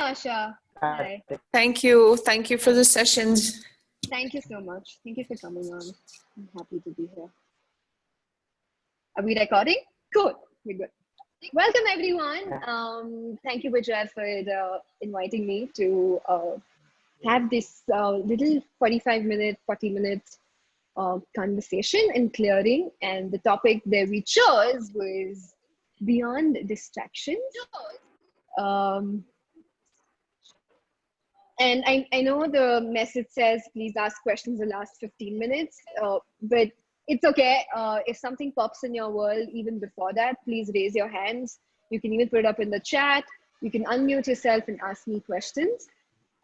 Asha. Hi. Thank you. Thank you for the sessions. Thank you so much. Thank you for coming on. I'm happy to be here. Are we recording? Cool. We're good. Welcome, everyone. Thank you, Vijay, for inviting me to have this little 45-minute, 40-minute conversation and clearing. And the topic that we chose was beyond distractions. And I know the message says, please ask questions in the last 15 minutes, but it's okay. If something pops in your world, even before that, please raise your hands. You can even put it up in the chat. You can unmute yourself and ask me questions.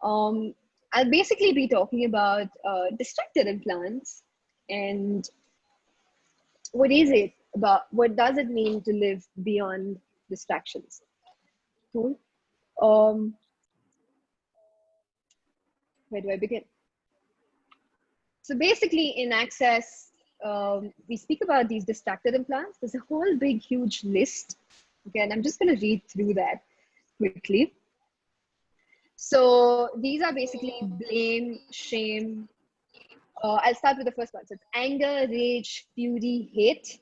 I'll basically be talking about distracted implants and what is it about, what does it mean to live beyond distractions? Cool. Where do I begin? So basically in Access, we speak about these distracted implants. There's a whole big, huge list. Okay, and I'm just going to read through that quickly. So these are basically blame, shame. I'll start with the first one. So it's anger, rage, fury, hate,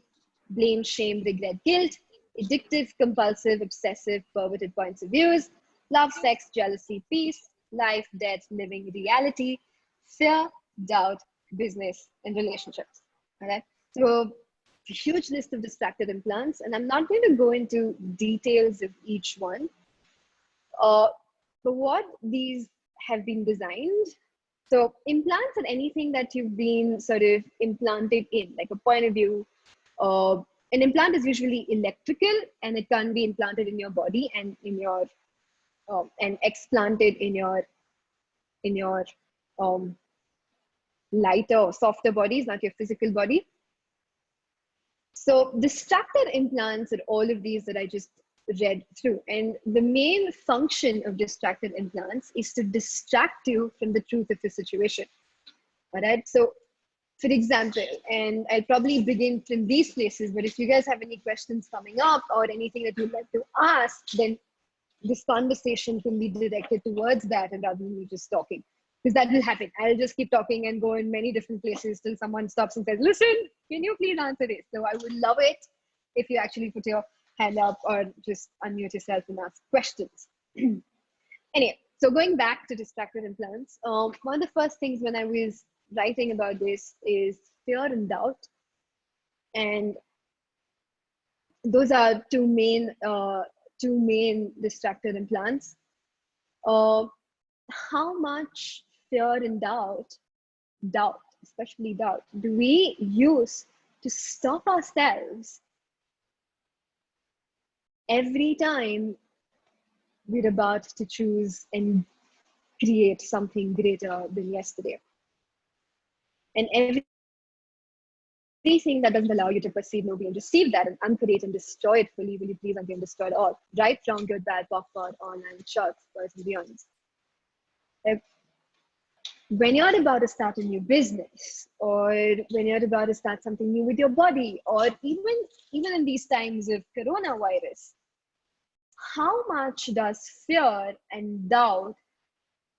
blame, shame, regret, guilt, addictive, compulsive, obsessive, perverted points of views, love, sex, jealousy, peace, life, death, living, reality, fear, doubt, business, and relationships. All right. So a huge list of distracted implants, and I'm not going to go into details of each one. But what these have been designed. So implants are anything that you've been sort of implanted in, like a point of view. An implant is usually electrical, and it can be implanted in your body and in your and explanted in your lighter or softer bodies, not your physical body. So distracted implants are all of these that I just read through. And the main function of distracted implants is to distract you from the truth of the situation. All right. So for example, and I'll probably begin from these places, but if you guys have any questions coming up or anything that you'd like to ask, then this conversation can be directed towards that and rather than me just talking. Because that will happen. I'll just keep talking and go in many different places till someone stops and says, listen, can you please answer this? So I would love it if you actually put your hand up or just unmute yourself and ask questions. Anyway, so going back to distracted implants, one of the first things when I was writing about this is fear and doubt. And those are two main distracted implants. How much fear and doubt, especially doubt, do we use to stop ourselves every time we're about to choose and create something greater than yesterday? And everything that doesn't allow you to perceive, know, be, and receive that and uncreate and destroy it fully, will you please uncreate and destroy it all? Right, wrong, good, bad, backward, online, shots, boys and beyonds. When you're about to start a new business, or when you're about to start something new with your body, or even in these times of coronavirus, how much does fear and doubt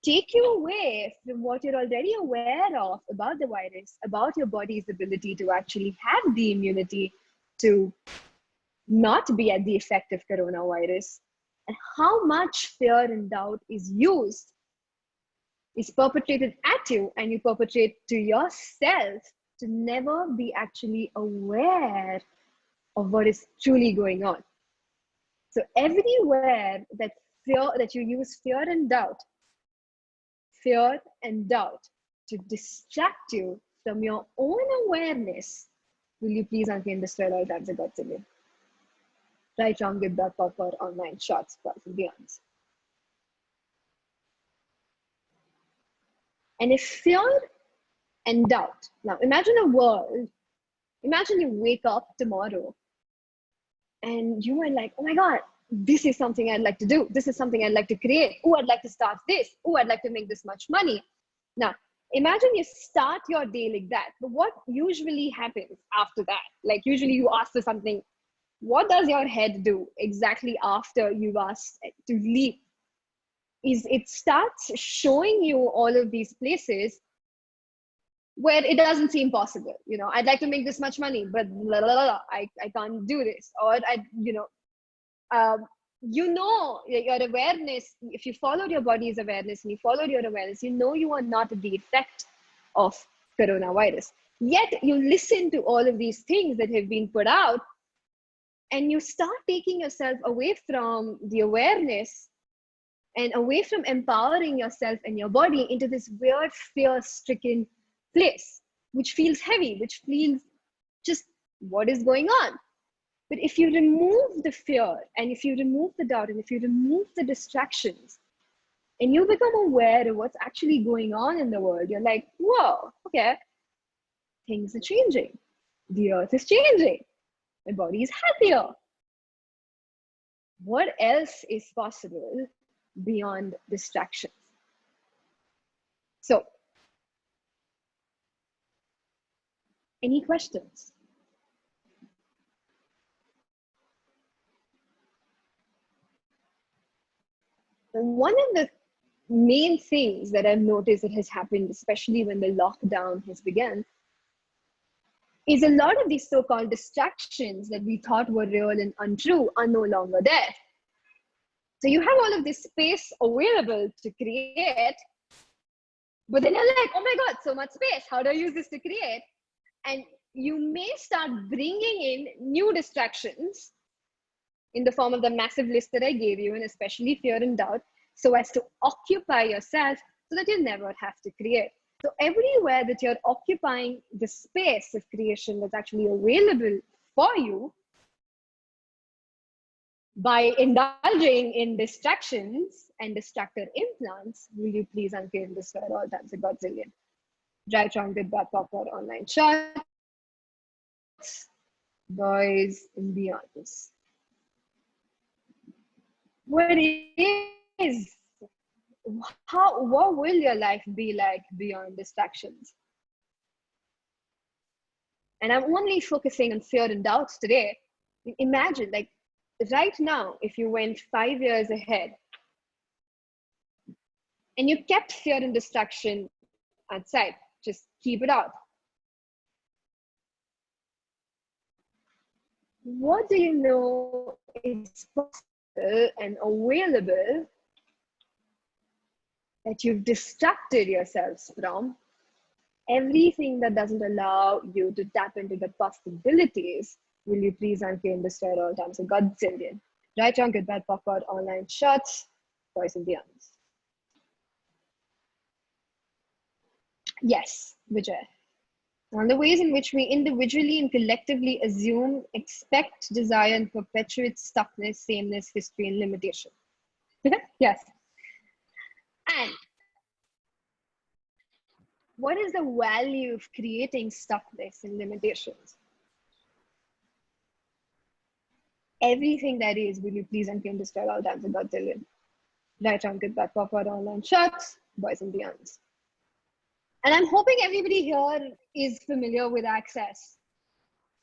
take you away from what you're already aware of about the virus, about your body's ability to actually have the immunity to not be at the effect of coronavirus, and how much fear and doubt is perpetrated at you, and you perpetrate to yourself to never be actually aware of what is truly going on. So everywhere that you use fear and doubt to distract you from your own awareness, will you please uncreate and destroy all times of God's in you? Right, wrong, good, bad, proper, online, shots, plus and beyonds. And if fear and doubt, now imagine you wake up tomorrow and you are like, oh my God, this is something I'd like to do. This is something I'd like to create. Oh, I'd like to start this. Oh, I'd like to make this much money. Now, imagine you start your day like that. But what usually happens after that? Like usually you ask for something. What does your head do exactly after you've asked to leave? is it starts showing you all of these places where it doesn't seem possible. You know, I'd like to make this much money, but blah, blah, blah, blah, I can't do this. Or your awareness, if you followed your body's awareness and you followed your awareness, you know you are not the effect of coronavirus. Yet you listen to all of these things that have been put out, and you start taking yourself away from the awareness and away from empowering yourself and your body into this weird fear-stricken place, which feels heavy, which feels just what is going on. But if you remove the fear, and if you remove the doubt, and if you remove the distractions, and you become aware of what's actually going on in the world, you're like, whoa, okay, things are changing. The earth is changing. My body is happier. What else is possible beyond distractions? So, any questions? One of the main things that I've noticed that has happened, especially when the lockdown has begun, is a lot of these so-called distractions that we thought were real and untrue are no longer there. So you have all of this space available to create, but then you're like, oh my God, so much space. How do I use this to create? And you may start bringing in new distractions in the form of the massive list that I gave you, and especially fear and doubt, so as to occupy yourself so that you never have to create. So everywhere that you're occupying the space of creation that's actually available for you, by indulging in distractions and distractor implants, will you please uncreate and destroy at all times a godzillion? Right, wrong, good, bad, popcorn, online shots, boys and beyonds. What is, what will your life be like beyond distractions? And I'm only focusing on fear and doubts today. Imagine, like, right now, if you went 5 years ahead and you kept fear and distraction outside, just keep it out. What do you know is possible and available that you've distracted yourselves from? Everything that doesn't allow you to tap into the possibilities, will you please uncreate and destroy at all times a godzillion? Right, wrong, good, bad, popcorn, online shots, boys and beyonds. Yes, Vijay. On the ways in which we individually and collectively assume, expect, desire, and perpetuate stuckness, sameness, history, and limitation. Yes. And what is the value of creating stuckness and limitations? Everything that is, will you please uncreate and destroy all times a godzillion? Right, wrong, good, bad, popcorn, online shots, boys and beyonds. And I'm hoping everybody here is familiar with Access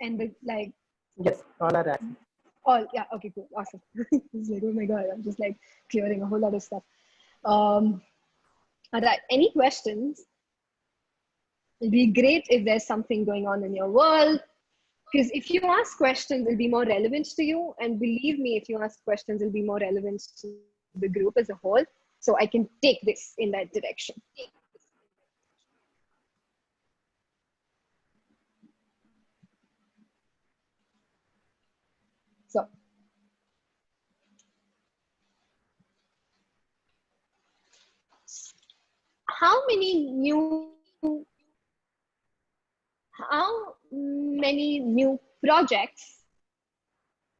and the like. Yes, all are Access. All, yeah, okay, cool, awesome. It's like, oh my God, I'm just like clearing a whole lot of stuff. All right, any questions? It'd be great if there's something going on in your world, because if you ask questions, it'll be more relevant to you. And believe me, if you ask questions, it'll be more relevant to the group as a whole. So I can take this in that direction. So, how many new projects,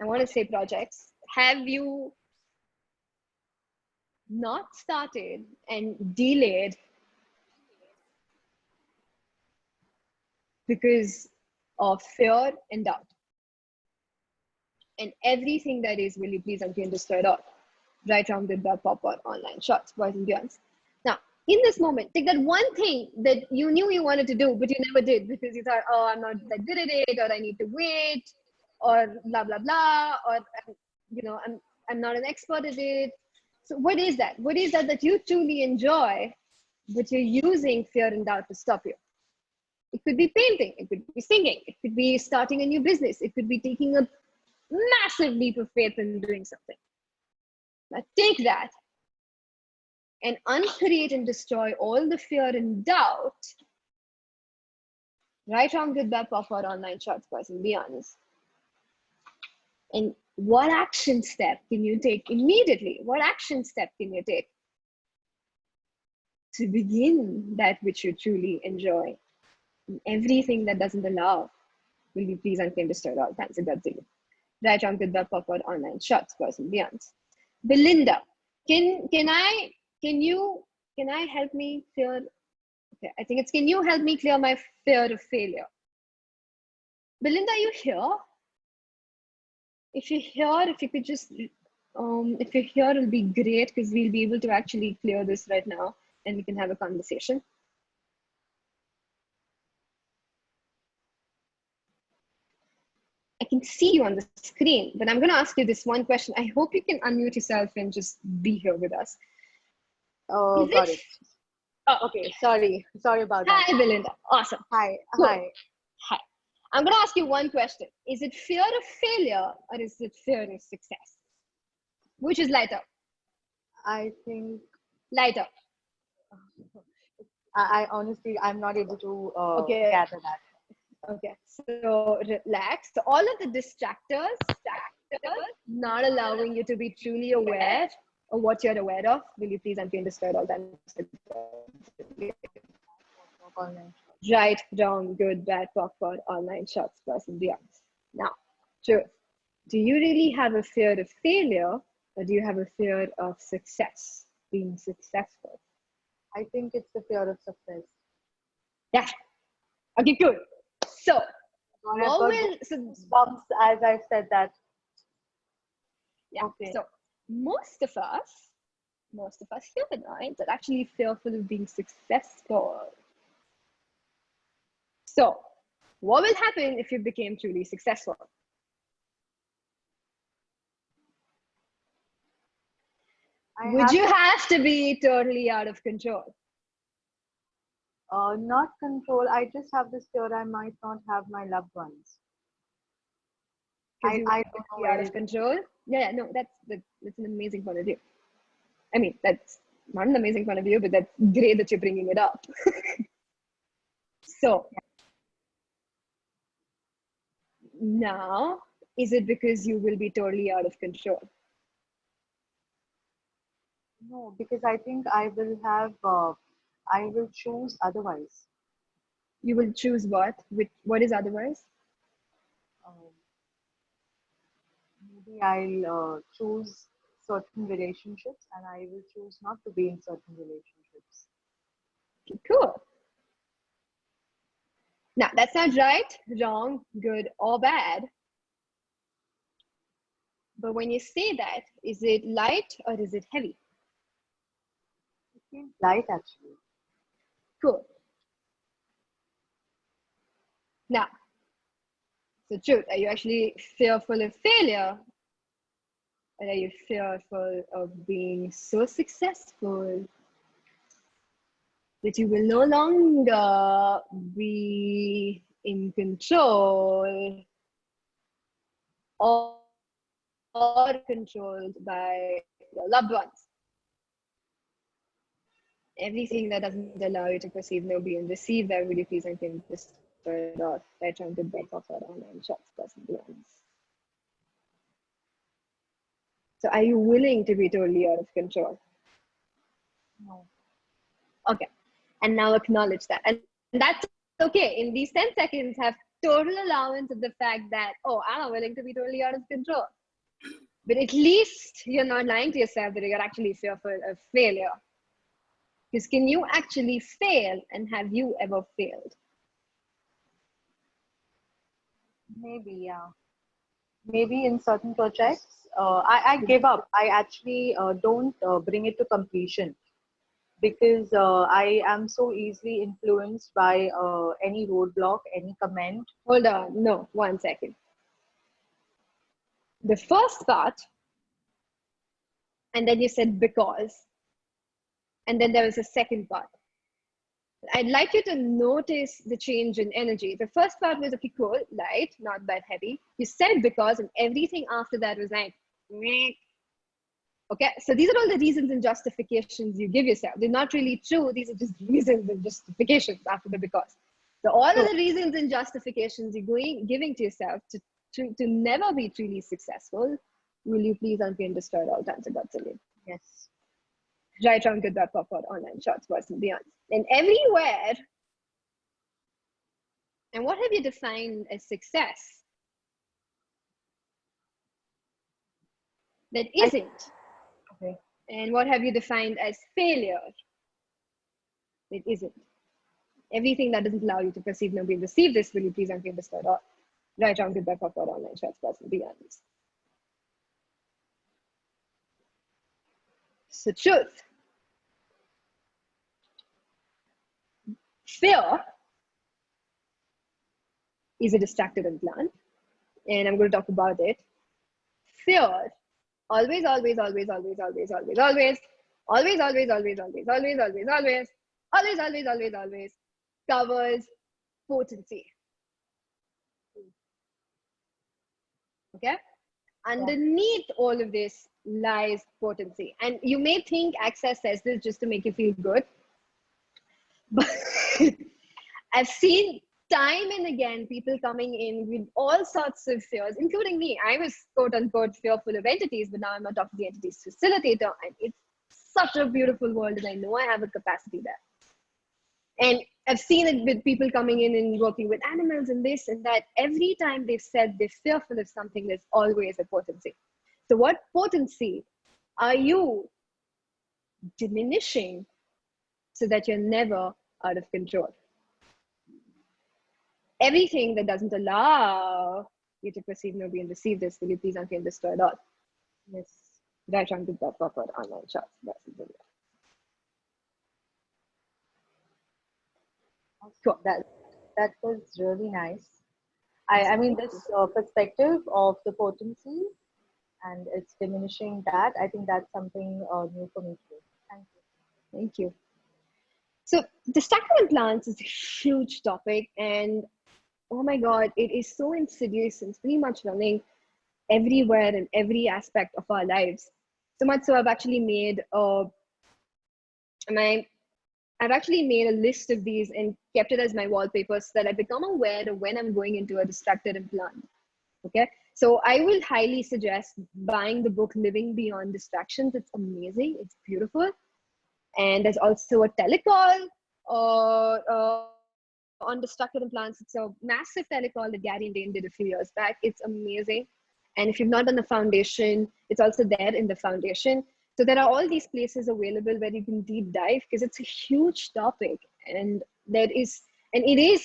I want to say projects, have you not started and delayed because of fear and doubt? And everything that is, will you please uncreate and destroy it all? Right, wrong, good, bad, popcorn, online shots, boys and beyonds. Now, in this moment, take that one thing that you knew you wanted to do, but you never did because you thought, oh, I'm not that good at it, or I need to wait, or blah, blah, blah, or, you know, I'm not an expert at it. So what is that? What is that you truly enjoy, but you're using fear and doubt to stop you? It could be painting, it could be singing, it could be starting a new business, it could be taking a massive leap of faith in doing something. Now take that and uncreate and destroy all the fear and doubt. Right, wrong, good, bad, pop, or online shorts, person, be honest. And what action step can you take immediately? What action step can you take to begin that which you truly enjoy? And everything that doesn't allow will be please unclaim destroyed all times. It does you. Right, wrong, good, bad, pop, or online shorts, person, be honest. Belinda, can you help me clear? Okay, I think it's can you help me clear my fear of failure? Belinda, are you here? If you're here, if you could just, if you're here, it'll be great because we'll be able to actually clear this right now and we can have a conversation. I can see you on the screen, but I'm going to ask you this one question. I hope you can unmute yourself and just be here with us. Oh, got it. Oh, okay. Sorry about that. Hi, Belinda. Awesome. Hi. Cool. Hi. Hi. I'm going to ask you one question. Is it fear of failure or is it fear of success? Which is lighter? I think Lighter. I honestly, I'm not able to Okay. gather that. Okay, so relax. So all of the distractors not allowing you to be truly aware of what you're aware of. Will you please unpin this all time? Right, wrong, good, bad, awkward, online shots, person, beyond. Now, truth. Do you really have a fear of failure or do you have a fear of success, being successful? I think it's the fear of success. Yeah. Okay, good. So, bumps as I said that. Yeah. Okay. So most of us humanoids are actually fearful of being successful. So what will happen if you became truly successful? Would you have to be totally out of control? Not control. I just have this fear I might not have my loved ones. I don't know out of control. Yeah, no, that's an amazing point of view. I mean, that's not an amazing point of view, but that's great that you're bringing it up. So now, is it because you will be totally out of control? No, because I think I will have, I will choose otherwise. You will choose what? What is otherwise? Maybe I'll choose certain relationships and I will choose not to be in certain relationships. Okay, cool. Now, that's not right, wrong, good, or bad. But when you say that, is it light or is it heavy? It feels light actually. Cool. Now, so truth, are you actually fearful of failure? Or are you fearful of being so successful that you will no longer be in control or controlled by your loved ones? Everything that doesn't allow you to perceive, know, be, and receive that, will you please unclaim this off by trying to break off our online shots, person, be honest. So are you willing to be totally out of control? No. Okay. And now acknowledge that. And that's okay. In these 10 seconds, have total allowance of the fact that, oh, I'm not willing to be totally out of control. But at least you're not lying to yourself that you're actually fearful of failure. Because can you actually fail, and have you ever failed? Maybe, yeah. Maybe in certain projects, I give up. I actually don't bring it to completion because I am so easily influenced by any roadblock, any comment. Hold on, no, 1 second. The first part And then you said because. And then there was a second part. I'd like you to notice the change in energy. The first part was, okay, cool, light, not that heavy. You said because, and everything after that was like, meh. Okay, so these are all the reasons and justifications you give yourself. They're not really true. These are just reasons and justifications after the because. So all of the reasons and justifications you're giving to yourself to never be truly successful, will you please unpay and destroy at all times of God's will? Yes. Right, round, good, bad, pop, out, online, shots, words, and beyond. And everywhere. And what have you defined as success that isn't? Okay. And what have you defined as failure that isn't? Everything that doesn't allow you to perceive, know, be, and receive this, will you please unpay and destroy at all? Right, round, good, bad, pop, out, online, shots, words, and beyond. So truth. Fear is a distracted implant, and I'm going to talk about it. Fear always, always, always, always, always, always, always, always, always, always, always, always, always, always, always, always covers potency. Okay? Underneath all of this lies potency. And you may think Access says this just to make you feel good. But I've seen time and again people coming in with all sorts of fears, including me. I was quote unquote fearful of entities, but now I'm a Talk to the Entities facilitator, and it's such a beautiful world, and I know I have a capacity there. And I've seen it with people coming in and working with animals and this and that. Every time they've said they're fearful of something, there's always a potency. So what potency are you diminishing so that you're never out of control? Everything that doesn't allow you to perceive, know, be, and receive this, will you please unpay and destroy it all? Yes. Right, round, good, bad, pop, out, online, shots. Cool. That was really nice. I mean, this perspective of the potency and it's diminishing that, I think that's something new for me too. Thank you. Thank you. So distracted implants is a huge topic, and oh my God, it is so insidious and it's pretty much running everywhere in every aspect of our lives. So much so I've actually made I've actually made a list of these and kept it as my wallpaper so that I become aware of when I'm going into a distracted implant. Okay, so I will highly suggest buying the book Living Beyond Distractions. It's amazing, it's beautiful. And there's also a telecall on distracted implants. It's a massive telecall that Gary and Dane did a few years back. It's amazing. And if you've not done the foundation, it's also there in the foundation. So there are all these places available where you can deep dive because it's a huge topic, and it is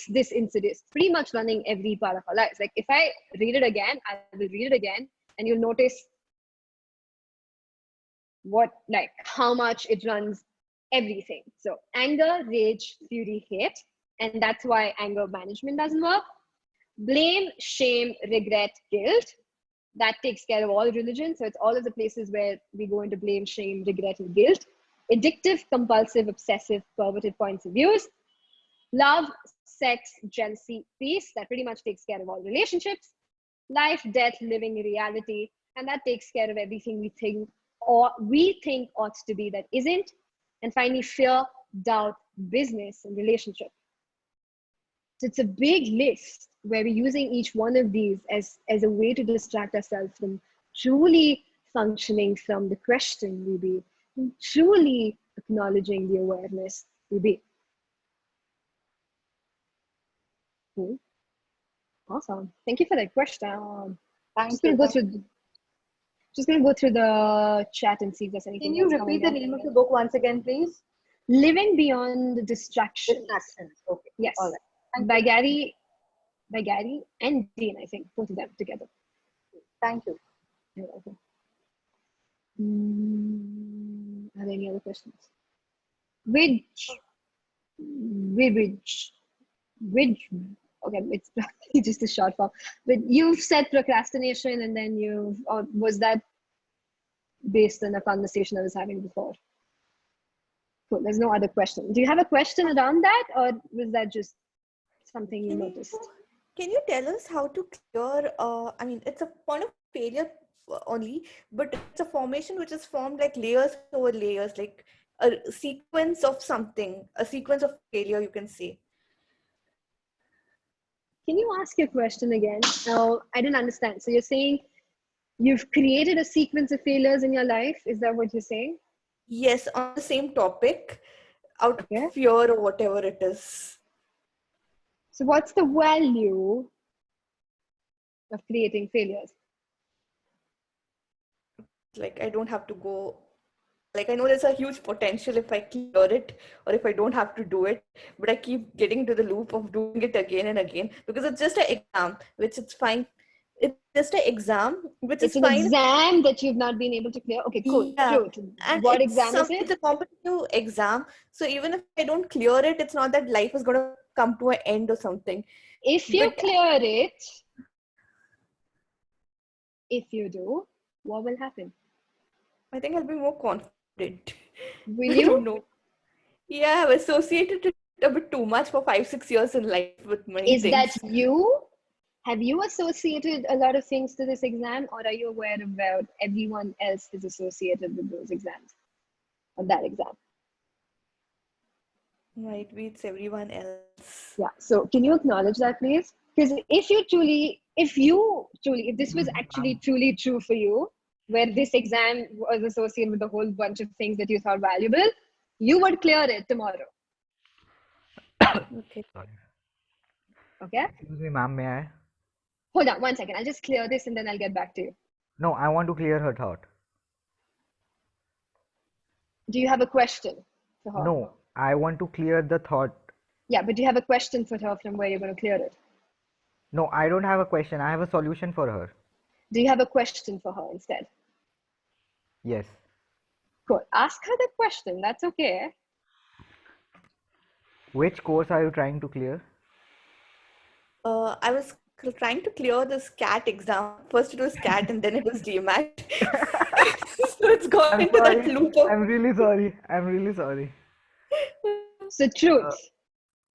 this insidious, pretty much running every part of our lives. Like if I read it again, I will read it again, and you'll notice how much it runs everything. So anger, rage, fury, hate, and that's why anger management doesn't work. Blame, shame, regret, guilt. That takes care of all religion. So it's all of the places where we go into blame, shame, regret, and guilt. Addictive, compulsive, obsessive, perverted points of views. Love, sex, jealousy, peace. That pretty much takes care of all relationships. Life, death, living, reality. And that takes care of everything we think ought to be that isn't. And finally, fear, doubt, business, and relationship. So it's a big list where we're using each one of these as a way to distract ourselves from truly functioning from the question we be, and truly acknowledging the awareness we be. Awesome. Thank you for that question. Just going to go through the chat and see if there's anything. Can you repeat the name of the book once again, please? Living Beyond Distractions. Okay. Yes. All right. By Gary and Dean, I think, both of them together. Thank you. You're welcome. Are there any other questions? Which, okay, it's probably just a short form. But you've said procrastination, and then was that based on a conversation I was having before. Cool. There's no other question. Do you have a question around that, or was that just something you noticed? Can you tell us how to clear, I mean, it's a point of failure only, but it's a formation which is formed like layers over layers, like a sequence of something, a sequence of failure, you can say. Can you ask your question again? No, I didn't understand. So you're saying you've created a sequence of failures in your life? Is that what you're saying? Yes, on the same topic, out Okay. of fear or whatever it is. So what's the value of creating failures? Like, I don't have to go, like, I know there's a huge potential if I clear it or if I don't have to do it, but I keep getting into the loop of doing it again and again because it's just an exam, which it's fine. It's just an exam, which It's is an fine. exam that you've not been able to clear. Okay, cool. Yeah. Truth. And What it's exam is it? It's a competitive exam. So even if I don't clear it, it's not that life is going to come to an end or something. If you But clear it, if you do, what will happen? I think I'll be more confident. Will I you? don't know. Yeah, I've associated it a bit too much for 5-6 years in life with many Is things. that you? Have you associated a lot of things to this exam, or are you aware of where everyone else is associated with those exams, or that exam? Might be it's everyone else. Yeah. So can you acknowledge that, please? Because if this was actually truly true for you, where this exam was associated with a whole bunch of things that you thought valuable, you would clear it tomorrow. Okay. Sorry. Okay? Excuse me, ma'am, may I? Hold on 1 second. I'll just clear this and then I'll get back to you. No, I want to clear her thought. Do you have a question for her? No, I want to clear the thought. Yeah, but do you have a question for her from where you're going to clear it? No, I don't have a question. I have a solution for her. Do you have a question for her instead? Yes. Cool. Ask her the question. That's okay. Which course are you trying to clear? I was trying to clear this CAT exam. First it was CAT and then it was GMAT. So it's gone I'm into that sorry. loop of... I'm really sorry. I'm really sorry. So truth.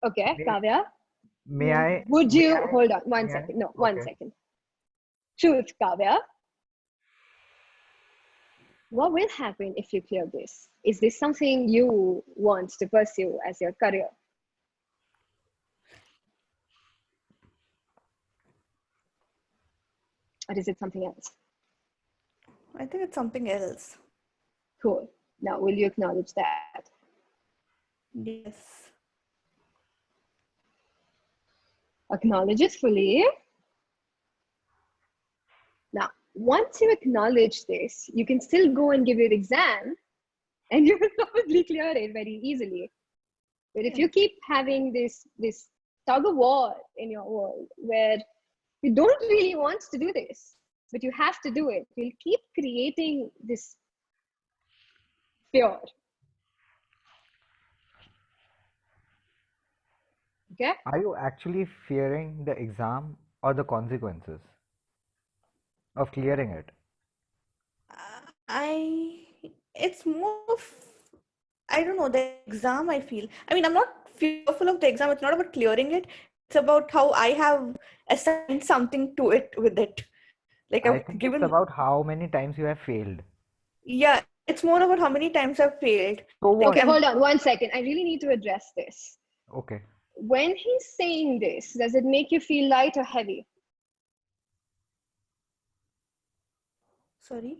Okay, may- Kavya. May I? Would may you I- hold on 1 may I? second? No, 1 Okay. second. Truth, Kavya. What will happen if you clear this? Is this something you want to pursue as your career? Or is it something else? I think it's something else. Cool. Now, will you acknowledge that? Yes. Acknowledge it fully. Now, once you acknowledge this, you can still go and give your exam and you will probably clear it very easily. But if you keep having this tug of war in your world where you don't really want to do this, but you have to do it, you'll keep creating this fear. Okay? Are you actually fearing the exam or the consequences of clearing it? It's more of, I don't know, the exam I feel. I mean, I'm not fearful of the exam. It's not about clearing it. It's about how I have assigned something to it with it. Like I I've think given, it's about how many times you have failed. yeah, it's more about how many times I've failed. So Like what? Okay, hold on 1 second. I really need to address this. Okay. When he's saying this, does it make you feel light or heavy? Sorry.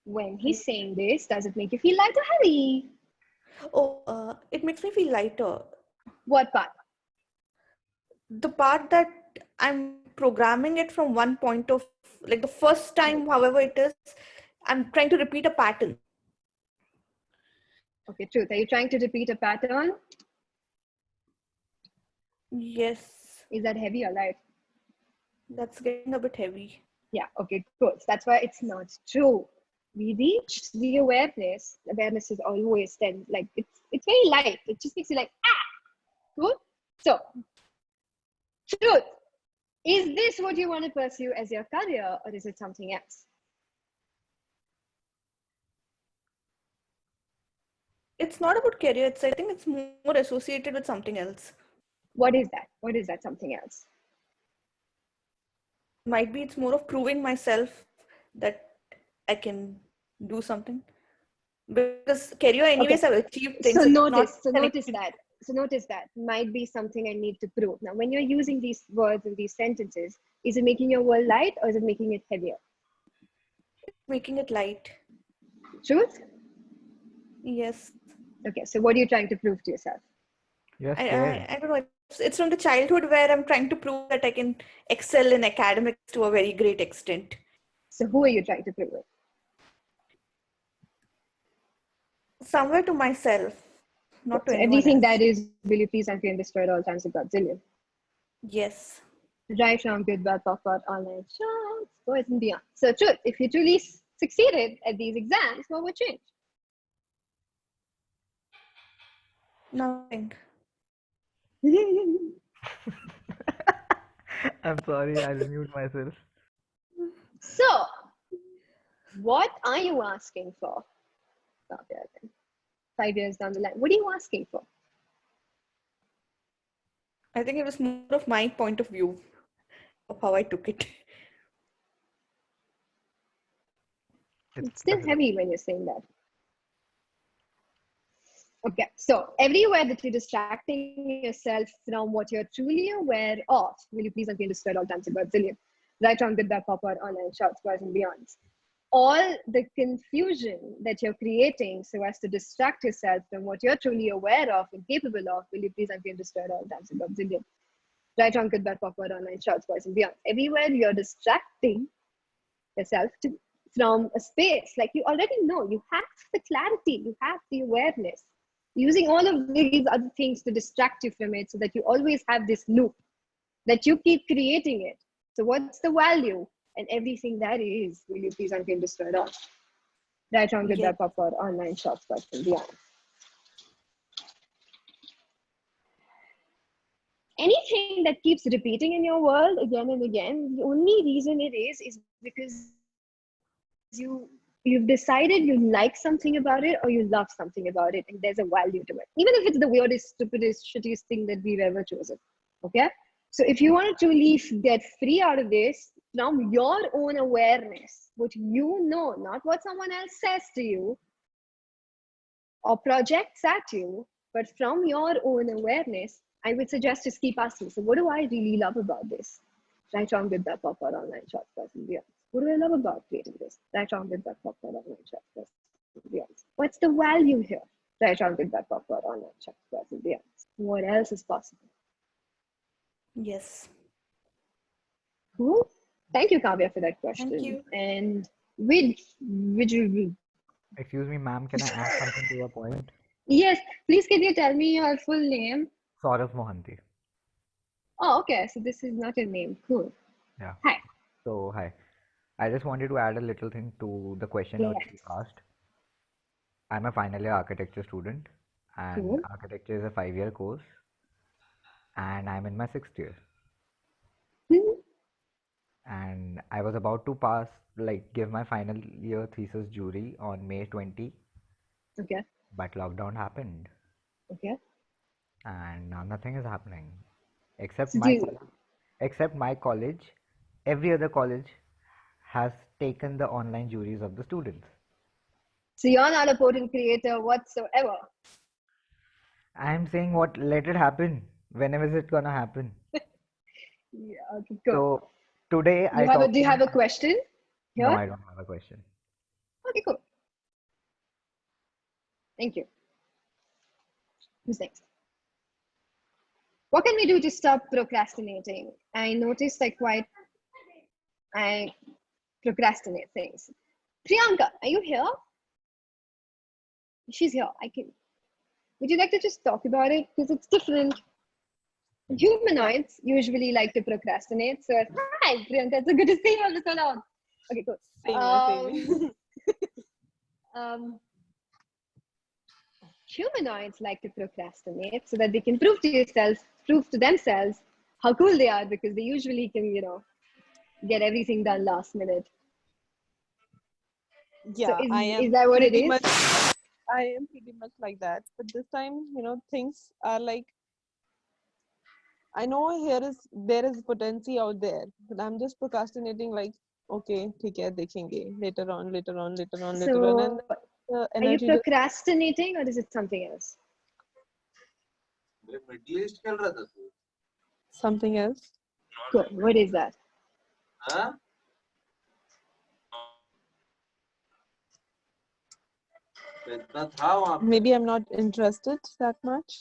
When he's saying this, does it make you feel light or heavy? Oh, it makes me feel lighter. What part? The part that I'm programming it from one point of, like the first time, however it is, I'm trying to repeat a pattern. Okay, truth. Are you trying to repeat a pattern? Yes, Is that heavy or light? that's getting a bit heavy. Yeah, okay, cool. So that's why it's not true. We reach the awareness. Awareness is always then like it's very light. It just makes you like, cool. So, truth. Is this what you want to pursue as your career, or is it something else? It's not about career. I think it's more associated with something else. What is that? What is that something else? Might be it's more of proving myself that I can do something. Because career, anyways, I've achieved things. So It's notice not connected. that. So notice that might be something I need to prove. Now, when you're using these words and these sentences, is it making your world light or is it making it heavier? Making it light. Truth? Yes. Okay, so what are you trying to prove to yourself? You're scared. I don't know. It's from the childhood where I'm trying to prove that I can excel in academics to a very great extent. So who are you trying to prove it? Somewhere to myself, not to So anyone everything else. that is, will you please uncreate and destroy at all times of Godzilla? Yes. Right, wrong, good, bad, pop, out, online, shots, boys and beyond. So truth, if you truly succeeded at these exams, what would change? Nothing. I'm sorry, I'll mute myself. So, what are you asking for? Okay, then. 5 years down the line, what are you asking for? I think it was more of my point of view of how I took it. It's still heavy when you're saying that. Okay, so everywhere that you're distracting yourself from what you're truly aware of, will you please again destroy all times about zillion? Right, wrong, good, bad, pop, out, online, shots, boys and beyonds. All the confusion that you're creating so as to distract yourself from what you're truly aware of and capable of, will you please again destroy all times about zillion? Right, wrong, good, bad, pop, out, online, shots, boys and beyond. Everywhere you're distracting yourself from a space, like you already know, you have the clarity, you have the awareness, using all of these other things to distract you from it so that you always have this loop that you keep creating it. So what's the value? And everything that is, will you please uncreate, destroy it all? Right, wrong, good, bad, pop, out, online, shots, boys and beyond. Anything that keeps repeating in your world again and again, the only reason it is because you've decided you like something about it or you love something about it, and there's a value to it, even if it's the weirdest, stupidest, shittiest thing that we've ever chosen. Okay, so if you want to truly get free out of this from your own awareness, what you know, not what someone else says to you or projects at you, but from your own awareness, I would suggest just keep asking, so what do I really love about this? Right, wrong, good, bad, pop, out, online, shots, boys and beyond. What do I love about creating this? Right, wrong, good, bad, pop, out, online, shots, boys and beyond. What's the value here? Right, wrong, good, bad, pop, out, online, shots, boys and beyond. What else is possible? Yes. Cool. Thank you, Kavya, for that question. Thank you. And would you? Excuse me, ma'am, can I add something to your point? Yes, please. Can you tell me your full name? Saurav Mohanty. Oh, okay. So this is not your name. Cool. Yeah. Hi. So, hi. I just wanted to add a little thing to the question which you asked. I'm a final year architecture student, and Cool. architecture is a 5-year course, and I'm in my 6th year. And I was about to give my final year thesis jury on May 20, Okay. but lockdown happened, Okay. and now nothing is happening except So my college. Every other college has taken the online juries of the students. So you're not a potent creator whatsoever. I'm saying let it happen. Whenever is it gonna happen? Yeah. Okay. Good. So today Do you have a question here? No, I don't have a question. Okay. Cool. Thank you. Who's next? What can we do to stop procrastinating? I noticed I procrastinate things. Priyanka, are you here? She's here. Would you like to just talk about it? Because it's different. Humanoids usually like to procrastinate. So, hi, Priyanka. It's so good to see you after so long. Okay, cool. Same. Humanoids like to procrastinate so that they can prove to themselves how cool they are, because they usually can, get everything done last minute. Yeah, So I am is that what it pretty is? much I am pretty much like that. But this time, things are like, I know there is potency out there, but I'm just procrastinating. Like, okay, ठीक है, देखेंगे later on, later on, later on, later on, and So, the are you energy just procrastinating or is it something else? Middle east खेल रहा था तू something else. Cool. What is that? हाँ तो इतना था वहाँ पे Maybe I'm not interested that much.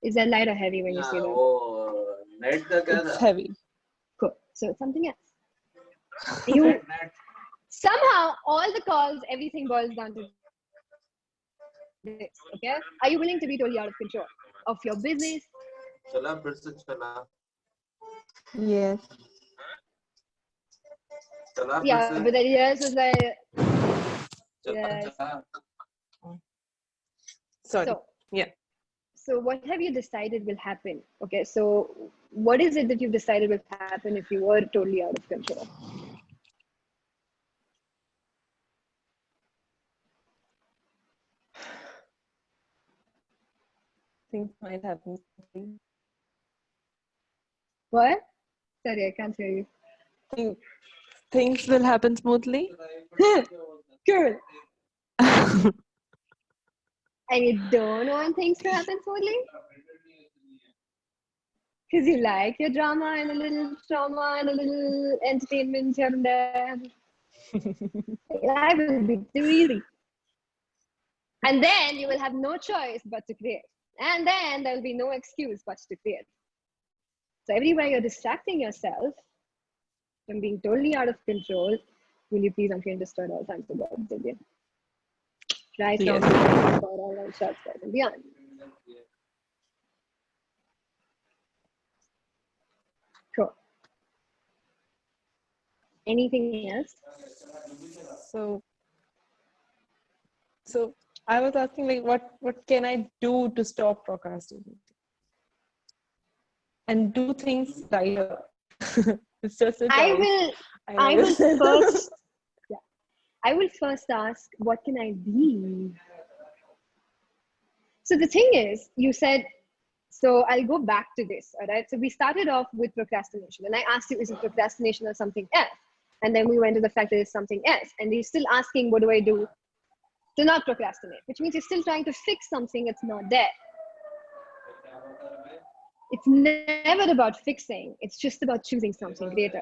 Is that light or heavy when you हाँ, say that? वो नेट का क्या It's था heavy. Cool. So it's something else. You somehow all the calls, everything boils down to this. Okay? Are you willing to be totally out of control of your business? चला फिर से चला Yes. चला फिर Yeah, से but then yours was like, चला yes. चला Sorry. So, Yeah. so what have you decided will happen? Okay, so what is it that you've decided will happen if you were totally out of control? Things might happen. What? Sorry, I can't hear you. Things will happen smoothly. Cool. And you don't want things to happen smoothly? Because you like your drama and a little trauma and a little entertainment here and there. Life will be too easy. And then you will have no choice but to create. And then there will be no excuse but to create. So everywhere you're distracting yourself from being totally out of control, will you please unclean destroy at all times the God of you? Right now, Yes. for all our shots and beyond. Cool. Anything else? So I was asking, like, what can I do to stop procrastinating and do things right? It's just a I choice. will I know. first yeah, I will first ask, what can I be? So the thing is, you said, so I'll go back to this, all right? So we started off with procrastination, and I asked you, is it procrastination or something else? And then we went to the fact that it's something else. And you're still asking, what do I do to not procrastinate? Which means you're still trying to fix something that's not there. It's never about fixing. It's just about choosing something greater.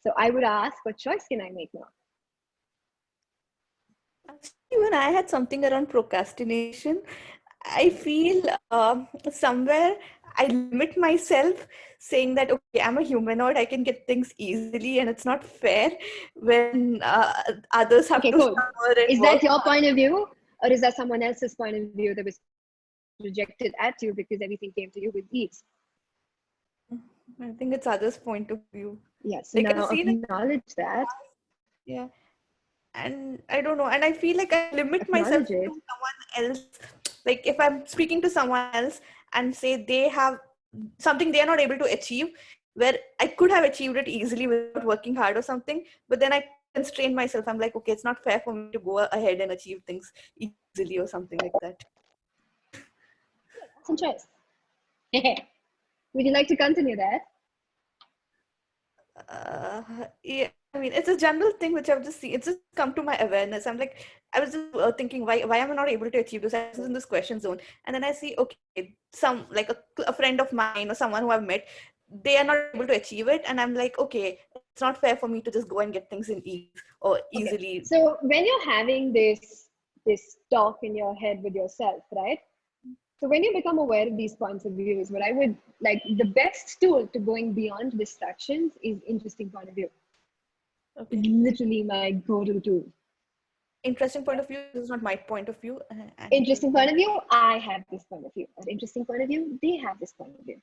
So I would ask, what choice can I make now? Actually, when I had something around procrastination, I feel somewhere I limit myself saying that, okay, I'm a humanoid, I can get things easily, and it's not fair when others have Okay, to cool. suffer and Is work that your hard. point of view? Or is that someone else's point of view that was rejected at you because everything came to you with ease? I think it's others' point of view. Yeah, so Like, now I've seen it, acknowledge that. yeah. And I don't know, and I feel like I limit myself Acknowledge it. to someone else. Like if I'm speaking to someone else and say they have something they are not able to achieve, where I could have achieved it easily without working hard or something, but then I constrain myself. I'm like, okay, it's not fair for me to go ahead and achieve things easily or something like that. Some choice. Would you like to continue that? Yeah, I mean, it's a general thing which I've just seen. It's just come to my awareness. I'm like, I was just thinking, why am I not able to achieve this? I was in this question zone, and then I see, okay, some like a friend of mine or someone who I've met, they are not able to achieve it, and I'm like, okay, it's not fair for me to just go and get things in ease or easily. Okay. So when you're having this talk in your head with yourself, right? So when you become aware of these points of views, what I would like, the best tool to going beyond distractions is interesting point of view. Okay. It's literally my go-to tool. Interesting point of view. This is not my point of view. Interesting point of view, I have this point of view. An interesting point of view, they have this point of view.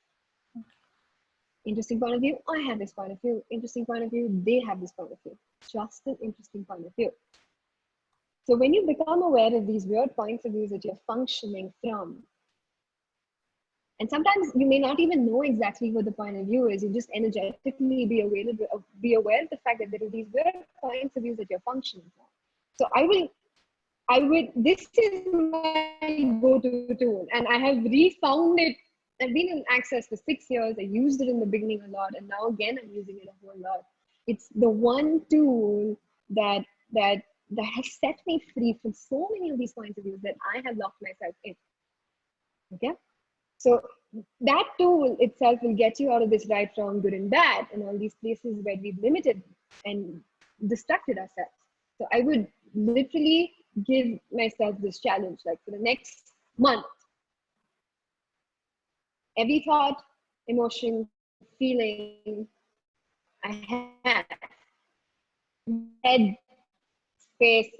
Interesting point of view, I have this point of view. Interesting point of view, they have this point of view. Just an interesting point of view. So when you become aware of these weird points of views that you're functioning from, and sometimes you may not even know exactly what the point of view is, you just energetically be aware of the fact that there are these weird points of views that you're functioning from. So this is my go-to tool, and I have refound it. I've been in Access for 6 years. I used it in the beginning a lot, and now again I'm using it a whole lot. It's the one tool that has set me free from so many of these points of view that I have locked myself in. Okay, so that tool itself will get you out of this right, wrong, good, and bad, and all these places where we've limited and distracted ourselves. So I would literally give myself this challenge, like for the next month, every thought, emotion, feeling I have, head space,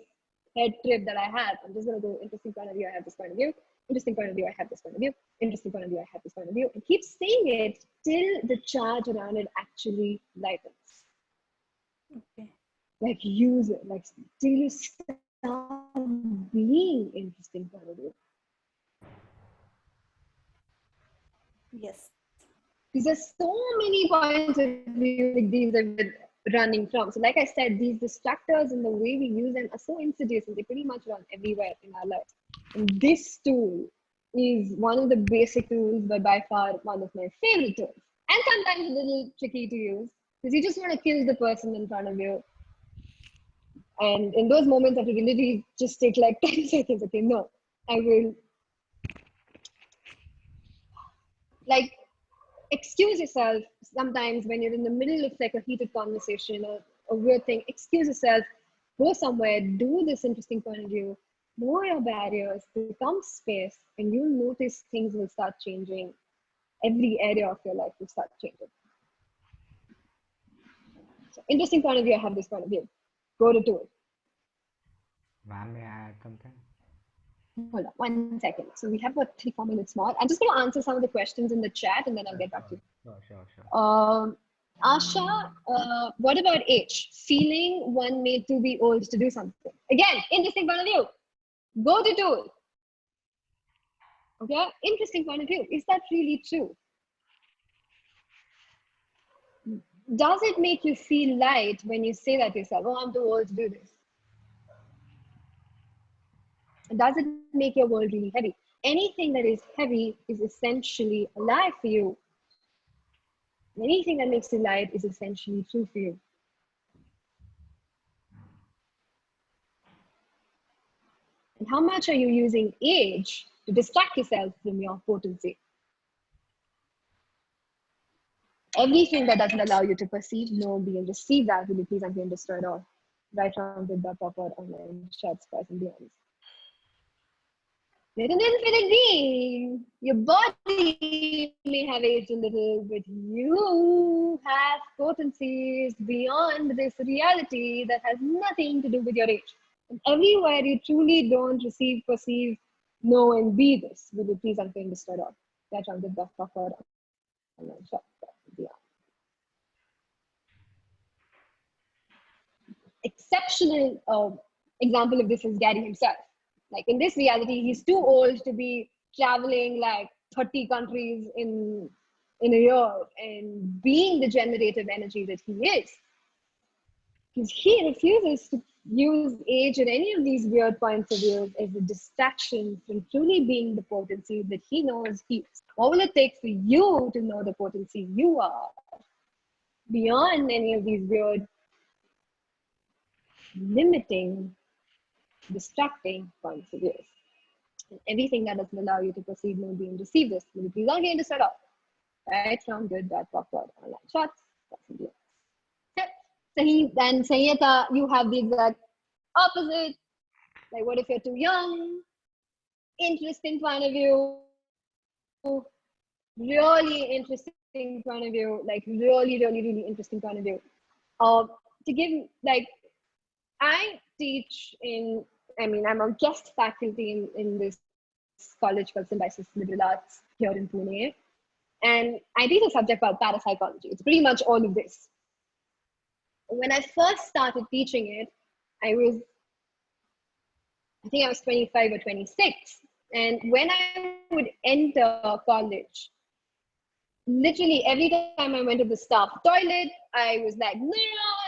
head trip that I have, I'm just going to go interesting point of view, I have this point of view, interesting point of view, I have this point of view, interesting point of view, I have this point of view, and keep saying it till the charge around it actually lightens. Okay. Like use it, like till you start being interesting point of view. Yes. Because there's so many points of view like these that we're running from. So like I said, these distractors and the way we use them are so insidious and they pretty much run everywhere in our lives. And this tool is one of the basic tools, but by far one of my favorite tools. And sometimes a little tricky to use because you just want to kill the person in front of you. And in those moments, I have to really just take like 10 seconds. Okay, no, I will like excuse yourself sometimes when you're in the middle of like a heated conversation or a weird thing. Excuse yourself, go somewhere, do this interesting point of view, know your barriers, become space, and you'll notice things will start changing. Every area of your life will start changing. So interesting point of view, I have this point of view. Go to tool. Ma'am, may I add something? Hold on 1 second. So we have about 3-4 minutes more. I'm just going to answer some of the questions in the chat and then I'll get back to you. Sure. Asha, what about age? Feeling one made to be old to do something. Again, interesting point of view. Go to tool. Okay, interesting point of view. Is that really true? Does it make you feel light when you say that to yourself? Oh, I'm too old to do this. Does it make your world really heavy? Anything that is heavy is essentially a lie for you. Anything that makes you light is essentially true for you. And how much are you using age to distract yourself from your potency? Everything that doesn't allow you to perceive, know, be, and receive that, will you please undo and destroy it all. Right from with the proper online shots, guys, and beyond. With an infinite being, your body may have aged a little, but you have potencies beyond this reality that has nothing to do with your age. And everywhere you truly don't receive, perceive, know, and be this, will you please undo and destroy it all. Right from with the proper online shots, guys, and beyond. Exceptional example of this is Gary himself. Like in this reality, he's too old to be traveling like 30 countries in a year and being the generative energy that he is. Because he refuses to use age or any of these weird points of view as a distraction from truly being the potency that he knows he is. What will it take for you to know the potency you are beyond any of these weird limiting, distracting points of view? And everything that doesn't allow you to perceive, know, be, and receive this, will you please not get into set up. Right from good, bad, proper, online shots, that's in the okay. Sahi, then Sahiyata, you have the exact opposite. Like, what if you're too young? Interesting point of view. Really interesting point of view. Like, really, really, really interesting point of view. To give, like, I teach in, I'm a guest faculty in this college called Symbiosis Liberal Arts here in Pune. And I teach a subject called parapsychology. It's pretty much all of this. When I first started teaching it, I think I was 25 or 26. And when I would enter college, literally every time I went to the staff toilet, I was like, no,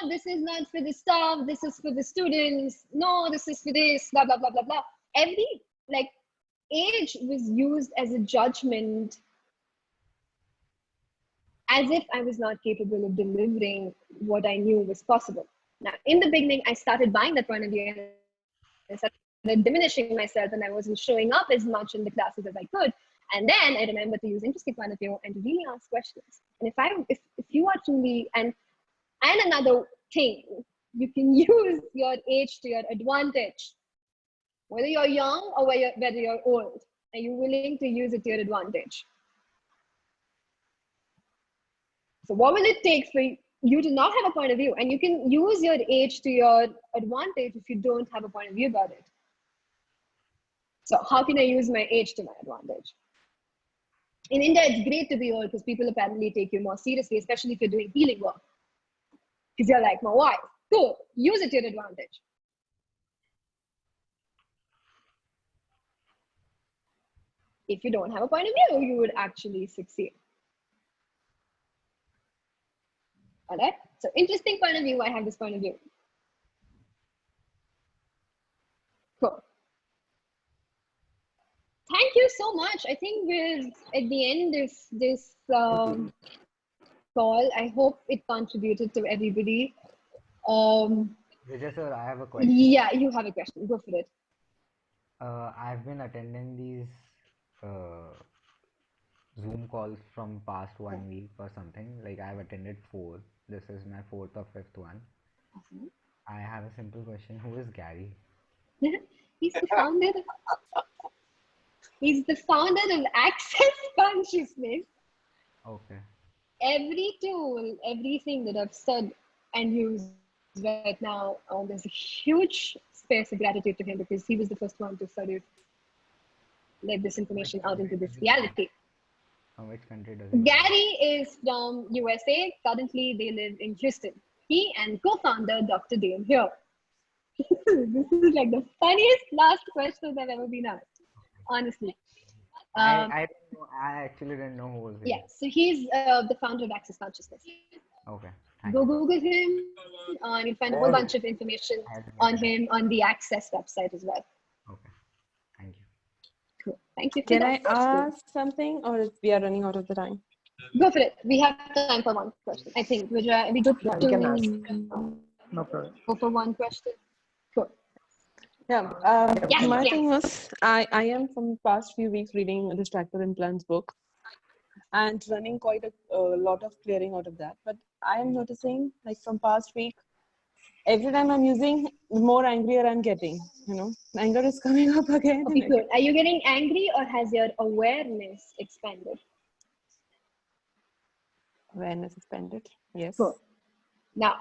no, this is not for the staff, this is for the students, no, this is for this, blah, blah, blah, blah, blah. Every, like, age was used as a judgment, as if I was not capable of delivering what I knew was possible. Now, in the beginning, I started buying that point of view, and I started diminishing myself, and I wasn't showing up as much in the classes as I could. And then I remember to use interesting point of view and to really ask questions. And if you are truly, and another thing, you can use your age to your advantage. Whether you're young or whether you're old, are you willing to use it to your advantage? So what will it take for you to not have a point of view? And you can use your age to your advantage if you don't have a point of view about it. So how can I use my age to my advantage? In India, it's great to be old because people apparently take you more seriously, especially if you're doing healing work. Because you're like, my wife, cool, use it to your advantage. If you don't have a point of view, you would actually succeed. All right, so interesting point of view, I have this point of view. Cool. Thank you so much. I think we're at the end of this call. I hope it contributed to everybody. Vijay sir, I have a question. Yeah, you have a question. Go for it. I've been attending these Zoom calls from past 1 week or something. Like I've attended 4. This is my 4th or 5th one. I have a simple question. Who is Gary? He's the founder. He's the founder of Access Consciousness. Okay. Every tool, everything that I've said and used right now, there's a huge space of gratitude to him because he was the first one to sort of let this information out into this reality. From which country does he? Gary is from USA. Currently, they live in Houston. He and co-founder Dr. Dane here. This is like the funniest last question I've ever been asked. Honestly. I actually didn't know who was he. Yeah, so he's the founder of Access Consciousness. Okay. Thank Go you. Google him. You'll find a whole bunch of information on him on the Access website as well. Okay. Thank you. Cool. Thank you. Can I ask something, or we are running out of the time? Go for it. We have time for one question. I think we good You can ask. to No problem. go for one question. Cool. Yeah. Yes, My yes. thing was, I am from past few weeks reading the Distractor Implants book and running quite a lot of clearing out of that. But I am noticing, like from past week, every time I'm using, the more angrier I'm getting. You know, anger is coming up again. Okay, and good. Are you getting angry or has your awareness expanded? awareness expanded. Yes. Cool. Now,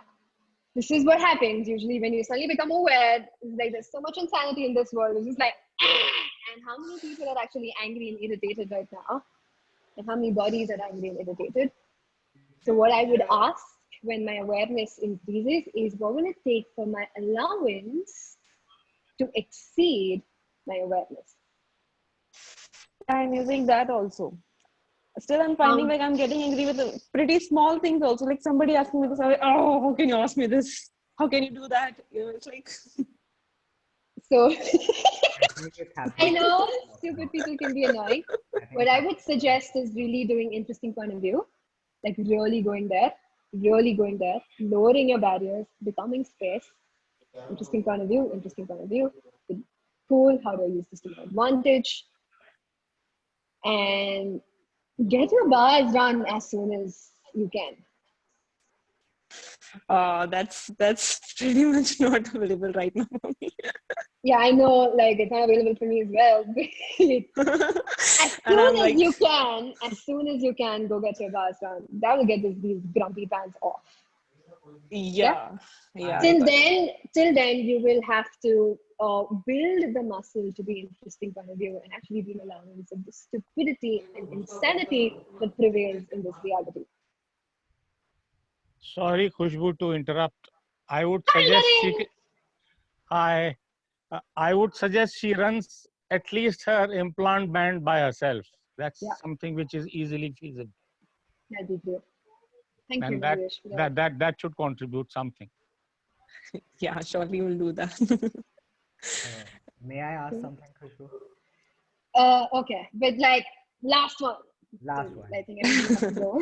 this is what happens usually when you suddenly become aware. It's like there's so much insanity in this world. It's just like, and how many people are actually angry and irritated right now? And how many bodies are angry and irritated? So what I would ask when my awareness increases is what will it take for my allowance to exceed my awareness? I'm using that also. Still, I'm finding like I'm getting angry with pretty small things also. Like somebody asking me this, I'm like, oh, how can you ask me this? How can you do that? You know, it's like. So I think it I happens. know stupid people can be annoying. What I would suggest is really doing interesting point of view, like really going there, lowering your barriers, becoming space, interesting point of view, cool, how do I use this to my advantage? And get your bars done as soon as you can. That's pretty much not available right now for me. Yeah, I know, like it's not available for me as well. As soon as you can, go get your bars done. That will get these grumpy pants off. Yeah. Till then, you will have to build the muscle to be interesting point of view and actually be an allowance of the stupidity and insanity that prevails in this reality. Sorry, Khushbu, to interrupt. I would Hi, suggest Naren. I would suggest she runs at least her implant band by herself. That's something which is easily feasible. That'd be great. Thank you, and that Naresh, for that should contribute something. Yeah, surely we'll do that. May I ask something, Khushbu? Okay, but like last one. Last So one. I think everybody has to go.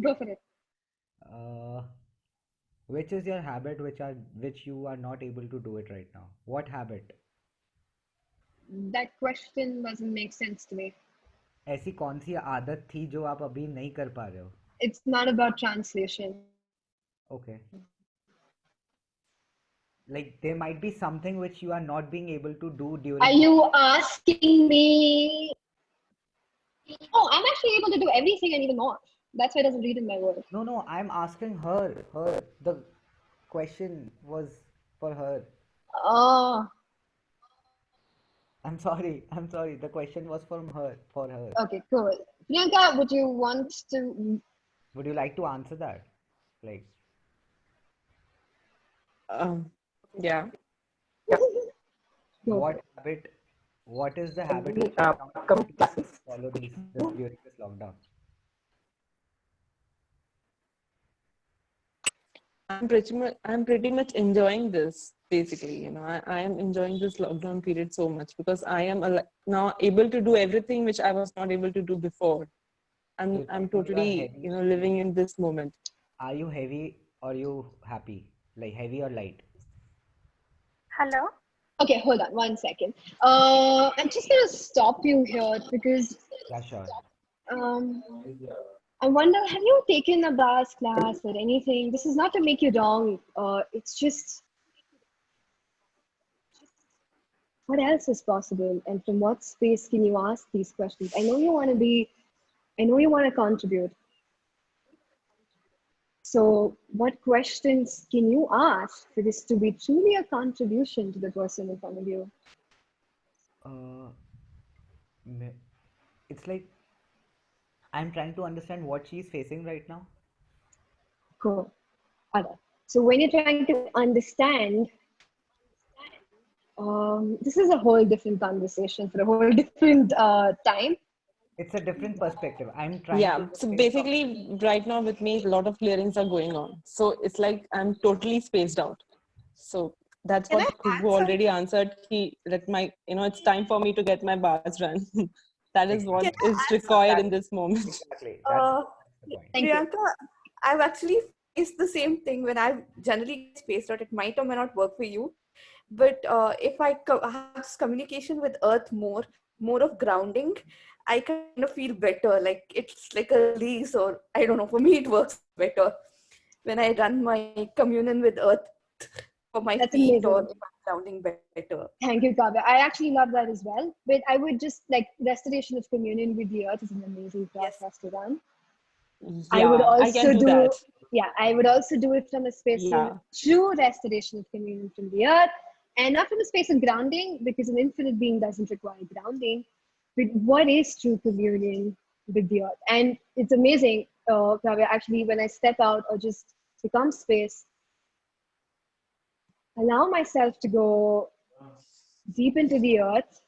Go for it. Uh, which is your habit which you are not able to do it right now? What habit? That question doesn't make sense to me. ऐसी कौन सी आदत थी जो आप अभी नहीं कर पा रहे हो? It's not about translation. Okay. Like there might be something which you are not being able to do during. Are you asking me? Oh, I'm actually able to do everything and even more. That's why it doesn't read in my word. No, I'm asking her. The question was for her. Oh, I'm sorry. The question was from her, for her. okay, cool. Priyanka, would you want to? Would you like to answer that? Like, Yeah. what is the habit which Uh, you are not able to follow during this lockdown? I'm pretty much enjoying this basically. I am enjoying this lockdown period so much because I am now able to do everything which I was not able to do before. I'm So right now you are totally heavy. living in this moment. Are you heavy or you happy? Like heavy or light? Hello. Okay, hold on 1 second. I'm just gonna stop you here because Yeah, sure. um, I wonder, have you taken a bass class or anything? This is not to make you wrong. It's just what else is possible, and from what space can you ask these questions? I know you want to contribute. So, what questions can you ask for this to be truly a contribution to the person in front of you? Uh, it's like I'm trying to understand what she's facing right now. Cool. All right. So, when you're trying to understand, this is a whole different conversation for a whole different time. It's a different perspective. I'm trying Yeah. to So look at it from. basically, right now with me, a lot of clearings are going on. So it's like I'm totally spaced out. So that's Can what I add Khushbu already answered. It's time for me to get my bars run. That is what Can I is add required in Exactly. this moment. Exactly. Uh, That's the point. Thank you. Priyanka, I've actually faced the same thing when I've generally spaced out. It might or may not work for you, but if I have this communication with Earth more of grounding, I kind of feel better. Like it's like a release, or I don't know. For me, it works better when I run my communion with Earth for my That's feet, or amazing. if I'm grounding better. Thank you, Kavya. I actually love that as well. But I would just like restoration of communion with the earth is an amazing Yes. process to run. I Yeah, would I can also do that. I would also do it from a space Yeah. of true restoration of communion from the earth, and not from a space of grounding, because an infinite being doesn't require grounding. But what is true communion with the earth? And it's amazing, Kavya, actually, when I step out or just become space, allow myself to go deep into the earth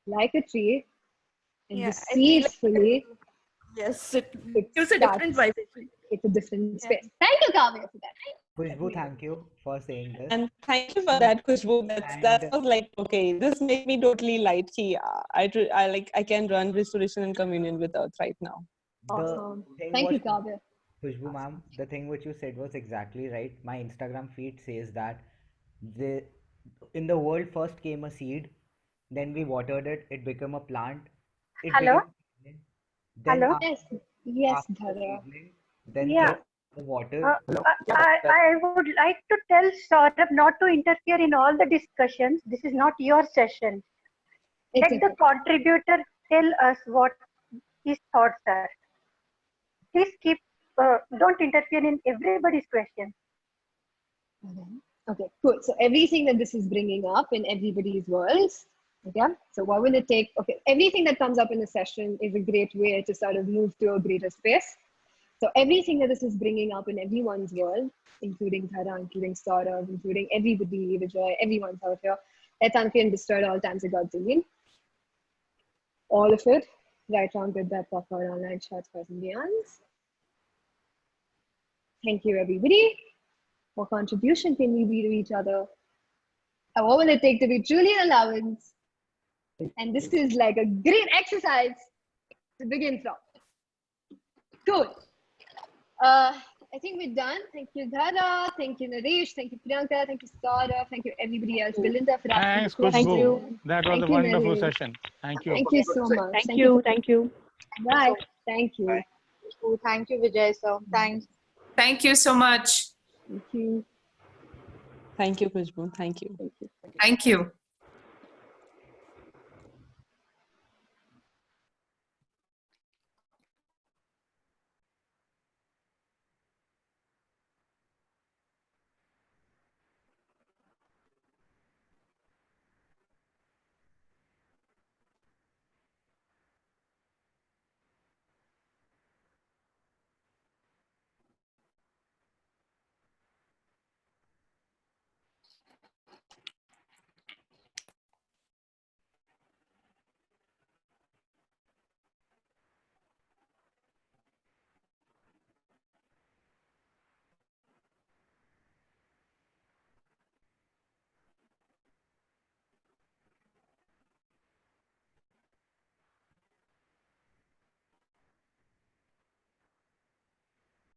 like a tree and Yeah, I feel receive like fully. yes, it It gives a different starts, vibration. it's a different Yeah. space. Thank you, Kavya, for that. Khushbu, thank you for saying this. And thank you for that, Khushbu. That And was like, okay, this made me totally light. I can run restoration and communion with Earth right now. the Awesome. thing Thank was, you, Kavya. Khushbu ma'am, the thing which you said was exactly right. My Instagram feed says that the in the world first came a seed, then we watered it, it became a plant, it Hello. became a seedling, then Hello. Yes, after the Dharya. seedling, then Yeah. the water. I would like to tell Saurabh not to interfere in all the discussions. This is not your session. It's Let the okay. contributor tell us what his thoughts are. Please don't interfere in everybody's question. Okay, cool. So everything that this is bringing up in everybody's worlds, okay? So what will it take? Okay, everything that comes up in the session is a great way to sort of move to a greater space. So everything that this is bringing up in everyone's world, including Dhara, including Saurav, including everybody, Vijay, everyone's out here, let's unclear and destroy at all times of God's dominion. All of it, right, wrong, good, bad, pop, online, shots, boys and beyonds. Thank you, everybody. What contribution can we be to each other? And what will it take to be truly an allowance? And this is like a great exercise to begin from. Cool. I think we're done. Thank you, Dhara. Thank you, Naresh. Thank you, Priyanka. Thank you, Saurabh. Thank you, everybody else. Belinda, for asking Thanks, the questions. Khushbu. That was Thank a you, wonderful Naresh. session. Thank you. Thank you so much. Thank you. Thank you. Bye. Thank you. Thank you, Vijay sir. Thanks. Thank you so much. Thank you. Thank you, Khushbu. Thank you. Thank you.